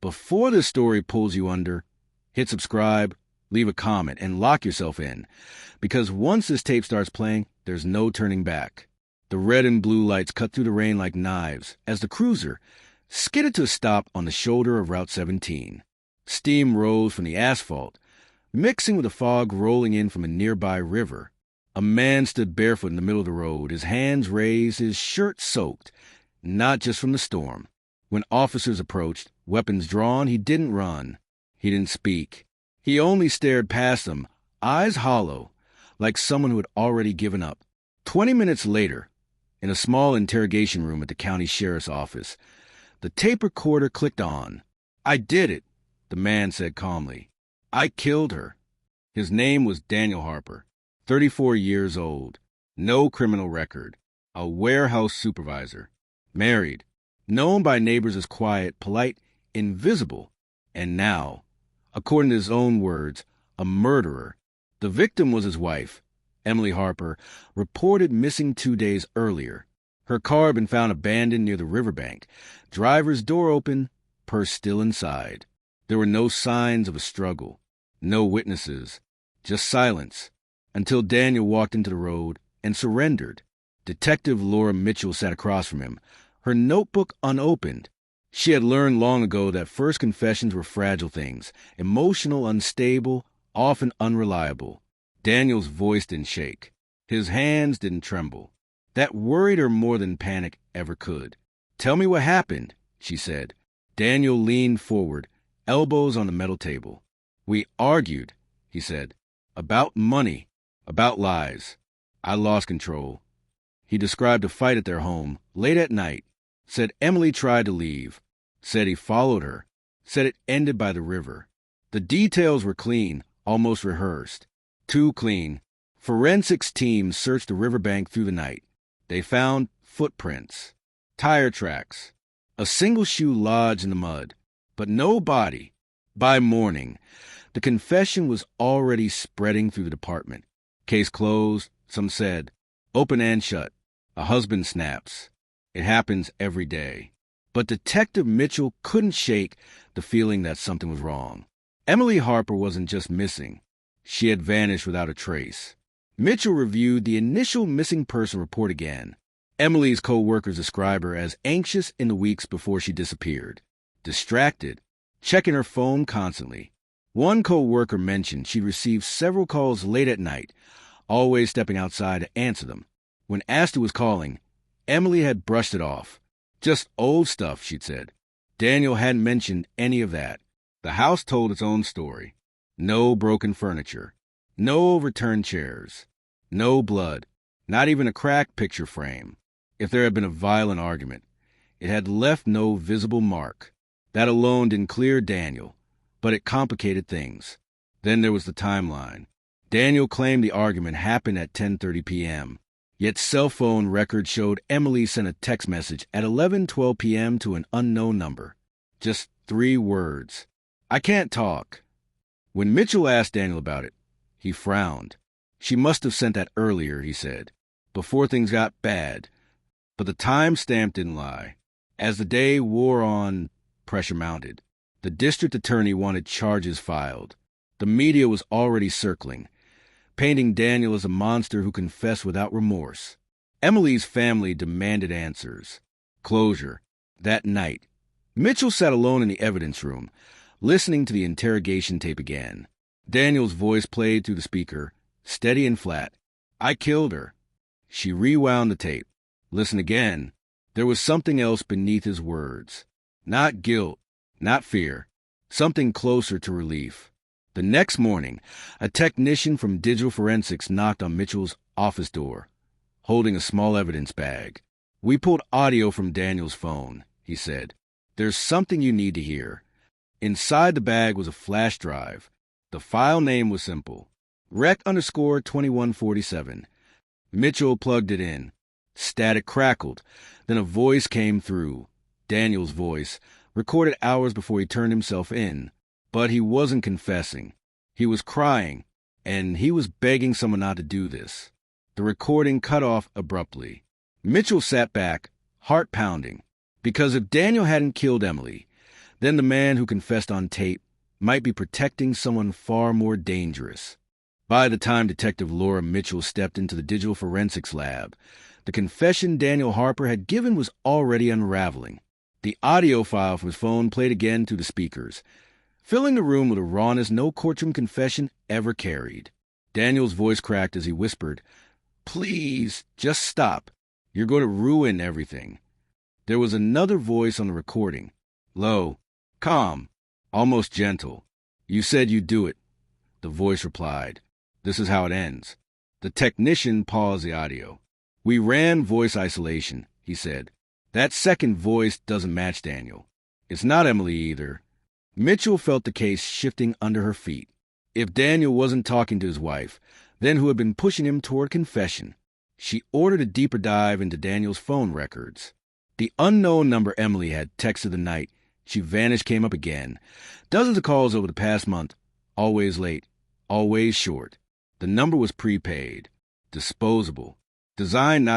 Before this story pulls you under, hit subscribe, leave a comment, and lock yourself in, because once this tape starts playing, there's no turning back. The red and blue lights cut through the rain like knives as the cruiser skidded to a stop on the shoulder of Route 17. Steam rose from the asphalt, mixing with the fog rolling in from a nearby river. A man stood barefoot in the middle of the road, his hands raised, his shirt soaked, not just from the storm. When officers approached, weapons drawn, he didn't run. He didn't speak. He only stared past them, eyes hollow, like someone who had already given up. 20 minutes later, in a small interrogation room at the county sheriff's office, the tape recorder clicked on. "I did it," the man said calmly. "I killed her." His name was Daniel Harper, 34 years old, no criminal record, a warehouse supervisor, married, known by neighbors as quiet, polite, invisible, and now, according to his own words, a murderer. The victim was his wife, Emily Harper, reported missing 2 days earlier. Her car had been found abandoned near the riverbank, driver's door open, purse still inside. There were no signs of a struggle, no witnesses, just silence, until Daniel walked into the road and surrendered. Detective Laura Mitchell sat across from him, her notebook unopened. She had learned long ago that first confessions were fragile things, emotional, unstable, often unreliable. Daniel's voice didn't shake. His hands didn't tremble. That worried her more than panic ever could. "Tell me what happened," she said. Daniel leaned forward, elbows on the metal table. "We argued," he said, "about money, about lies. I lost control." He described a fight at their home, late at night, said Emily tried to leave, said he followed her, said it ended by the river. The details were clean, almost rehearsed. Too clean. Forensics teams searched the riverbank through the night. They found footprints, tire tracks, a single shoe lodged in the mud, but no body. By morning, the confession was already spreading through the department. Case closed, some said. Open and shut. A husband snaps. It happens every day. But Detective Mitchell couldn't shake the feeling that something was wrong. Emily Harper wasn't just missing. She had vanished without a trace. Mitchell reviewed the initial missing person report again. Emily's co-workers described her as anxious in the weeks before she disappeared, distracted, checking her phone constantly. One co-worker mentioned she received several calls late at night, always stepping outside to answer them. When asked who was calling, Emily had brushed it off. Just old stuff, she'd said. Daniel hadn't mentioned any of that. The house told its own story. No broken furniture. No overturned chairs. No blood. Not even a cracked picture frame. If there had been a violent argument, it had left no visible mark. That alone didn't clear Daniel, but it complicated things. Then there was the timeline. Daniel claimed the argument happened at 10:30 p.m., yet cell phone records showed Emily sent a text message at 11:12 p.m. to an unknown number. Just 3 words. "I can't talk." When Mitchell asked Daniel about it, he frowned. "She must have sent that earlier," he said, "before things got bad." But the timestamp didn't lie. As the day wore on, pressure mounted. The district attorney wanted charges filed. The media was already circling, painting Daniel as a monster who confessed without remorse. Emily's family demanded answers. Closure. That night, Mitchell sat alone in the evidence room, listening to the interrogation tape again. Daniel's voice played through the speaker, steady and flat. "I killed her." She rewound the tape. Listen again. There was something else beneath his words. Not guilt, not fear. Something closer to relief. The next morning, a technician from digital forensics knocked on Mitchell's office door, holding a small evidence bag. "We pulled audio from Daniel's phone," he said. "There's something you need to hear." Inside the bag was a flash drive. The file name was simple. Rec_2147. Mitchell plugged it in. Static crackled. Then a voice came through. Daniel's voice, recorded hours before he turned himself in. But he wasn't confessing. He was crying, and he was begging someone not to do this. The recording cut off abruptly. Mitchell sat back, heart pounding, because if Daniel hadn't killed Emily, then the man who confessed on tape might be protecting someone far more dangerous. By the time Detective Laura Mitchell stepped into the digital forensics lab, the confession Daniel Harper had given was already unraveling. The audio file from his phone played again through the speakers, filling the room with a rawness no courtroom confession ever carried. Daniel's voice cracked as he whispered, "Please, just stop. You're going to ruin everything." There was another voice on the recording, low, calm, almost gentle. "You said you'd do it." The voice replied, "This is how it ends." The technician paused the audio. "We ran voice isolation," he said. "That second voice doesn't match Daniel. It's not Emily either." Mitchell felt the case shifting under her feet. If Daniel wasn't talking to his wife, then who had been pushing him toward confession? She ordered a deeper dive into Daniel's phone records. The unknown number Emily had texted the night she vanished came up again. Dozens of calls over the past month, always late, always short. The number was prepaid, disposable, designed not